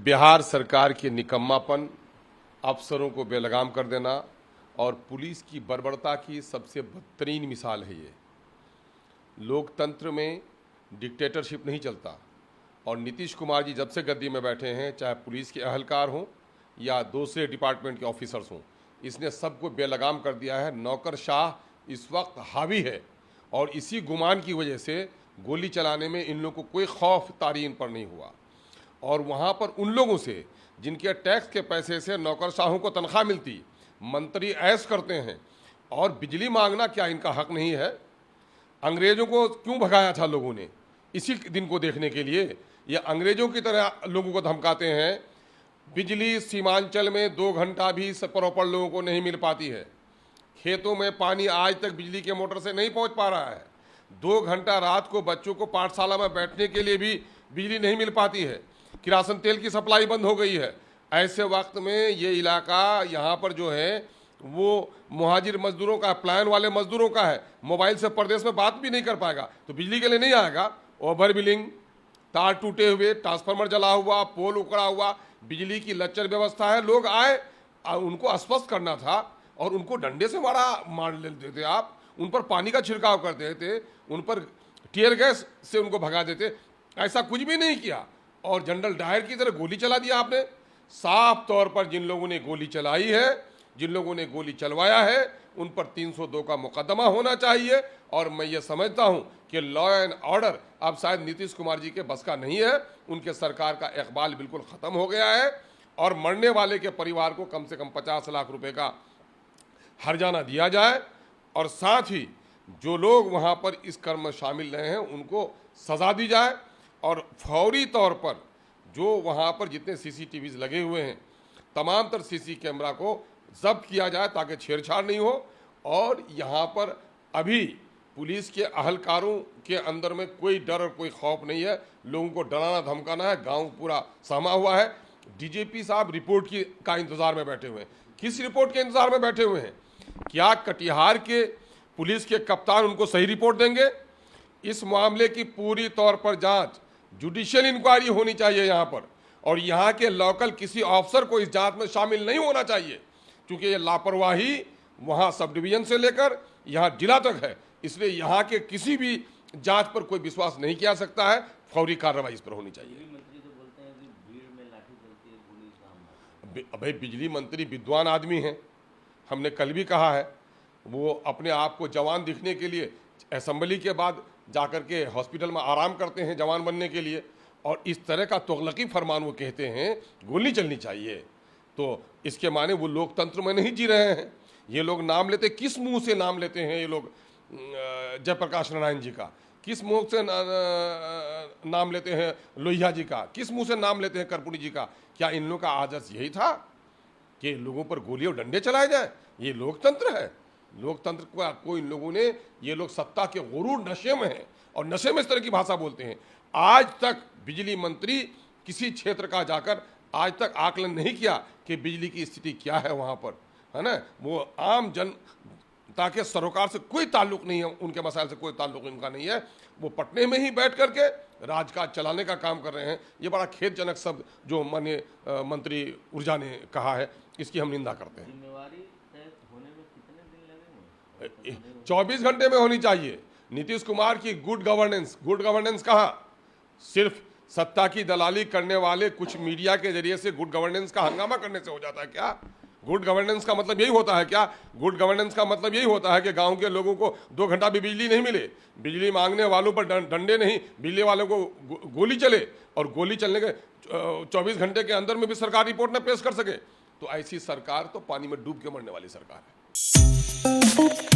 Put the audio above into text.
बिहार सरकार के निकम्मापन, अफसरों को बेलगाम कर देना और पुलिस की बर्बरता की सबसे बदतरीन मिसाल है ये। लोकतंत्र में डिक्टेटरशिप नहीं चलता और नीतीश कुमार जी जब से गद्दी में बैठे हैं, चाहे पुलिस के अहलकार हों या दूसरे डिपार्टमेंट के ऑफिसर्स हों, इसने सबको बेलगाम कर दिया है। नौकरशाह इस वक्त हावी है और इसी गुमान की वजह से गोली चलाने में इन लोगों को कोई खौफ तारी इन पर नहीं हुआ। और वहाँ पर उन लोगों से जिनके टैक्स के पैसे से नौकरशाहों को तनख्वाह मिलती, मंत्री ऐश करते हैं और बिजली मांगना क्या इनका हक नहीं है? अंग्रेज़ों को क्यों भगाया था लोगों ने? इसी दिन को देखने के लिए। ये अंग्रेज़ों की तरह लोगों को धमकाते हैं। बिजली सीमांचल में 2 घंटा भी प्रॉपर लोगों को नहीं मिल पाती है। खेतों में पानी आज तक बिजली के मोटर से नहीं पहुंच पा रहा है। 2 घंटा रात को बच्चों को पाठशाला में बैठने के लिए भी बिजली नहीं मिल पाती है। किरासन तेल की सप्लाई बंद हो गई है। ऐसे वक्त में ये इलाका यहाँ पर जो है वो मुहाजिर मजदूरों का, प्लान वाले मजदूरों का है। मोबाइल से प्रदेश में बात भी नहीं कर पाएगा तो बिजली के लिए नहीं आएगा। ओवर बिलिंग, तार टूटे हुए, ट्रांसफार्मर जला हुआ, पोल उखड़ा हुआ, बिजली की लच्चर व्यवस्था है। लोग आए, उनको आश्वस्त करना था और उनको डंडे से मार लेते थे आप, उन पर पानी का छिड़काव कर देते, उन पर टीयर गैस से उनको भगा देते। ऐसा कुछ भी नहीं किया और जनरल डायर की तरह गोली चला दिया आपने। साफ तौर पर जिन लोगों ने गोली चलाई है, जिन लोगों ने गोली चलवाया है, उन पर 302 का मुकदमा होना चाहिए। और मैं ये समझता हूं कि लॉ एंड ऑर्डर अब शायद नीतीश कुमार जी के बस का नहीं है। उनके सरकार का इकबाल बिल्कुल ख़त्म हो गया है और मरने वाले के परिवार को कम से कम 50 लाख रुपए का हर्जाना दिया जाए और साथ ही जो लोग वहाँ पर इस कर्म में शामिल रहे हैं उनको सज़ा दी जाए और फौरी तौर पर जो वहाँ पर जितने CCTVs लगे हुए हैं, तमाम तर CC कैमरा को जब्त किया जाए ताकि छेड़छाड़ नहीं हो। और यहाँ पर अभी पुलिस के अहलकारों के अंदर में कोई डर और कोई खौफ नहीं है। लोगों को डराना धमकाना है। गांव पूरा सहमा हुआ है। DGP साहब रिपोर्ट का इंतज़ार में बैठे हुए हैं। किस रिपोर्ट के इंतज़ार में बैठे हुए हैं? क्या कटिहार के पुलिस के कप्तान उनको सही रिपोर्ट देंगे? इस मामले की पूरी तौर पर जांच, जुडिशियल इंक्वायरी होनी चाहिए यहाँ पर और यहाँ के लोकल किसी ऑफिसर को इस जांच में शामिल नहीं होना चाहिए, क्योंकि ये लापरवाही वहाँ सब डिवीजन से लेकर यहाँ जिला तक है। इसलिए यहाँ के किसी भी जांच पर कोई विश्वास नहीं किया सकता है। फौरी कार्रवाई इस पर होनी चाहिए। भाई बिजली मंत्री विद्वान आदमी हैं, हमने कल भी कहा है। वो अपने आप को जवान दिखने के लिए असेंबली के बाद जाकर के हॉस्पिटल में आराम करते हैं जवान बनने के लिए, और इस तरह का तुगलकी फरमान वो कहते हैं गोली चलनी चाहिए। तो इसके माने वो लोकतंत्र में नहीं जी रहे हैं। ये लोग नाम लेते, किस मुंह से नाम लेते हैं ये लोग जयप्रकाश नारायण जी का? किस मुंह से नाम लेते हैं लोहिया जी का? किस मुंह से नाम लेते हैं कर्पूरी जी का? क्या इन लोगों का आदर्श यही था कि लोगों पर गोली और डंडे चलाए जाए? ये लोकतंत्र है? लोकतंत्र को इन लोगों ने, ये लोग सत्ता के गुरूर नशे में हैं और नशे में इस तरह की भाषा बोलते हैं। आज तक बिजली मंत्री किसी क्षेत्र का जाकर आज तक आकलन नहीं किया कि बिजली की स्थिति क्या है वहाँ पर, है ना। वो आम जनता के सरोकार से कोई ताल्लुक नहीं है, उनके मसाइल से कोई ताल्लुक इनका नहीं है। वो पटने में ही बैठ करके राजकाज चलाने का काम कर रहे हैं। ये बड़ा खेदजनक शब्द जो माननीय मंत्री ऊर्जा ने कहा है, इसकी हम निंदा करते हैं। 24 घंटे में होनी चाहिए। नीतीश कुमार की गुड गवर्नेंस कहाँ? सिर्फ सत्ता की दलाली करने वाले कुछ मीडिया के जरिए से गुड गवर्नेंस का हंगामा करने से हो जाता है क्या? गुड गवर्नेंस का मतलब यही होता है क्या? गुड गवर्नेंस का मतलब यही होता है कि गांव के लोगों को 2 घंटा भी बिजली नहीं मिले, बिजली मांगने वालों पर डंडे नहीं, बिजली वालों को गोली चले और गोली चलने के 24 घंटे के अंदर में भी सरकार रिपोर्ट न पेश कर सके? तो ऐसी सरकार तो पानी में डूब के मरने वाली सरकार है।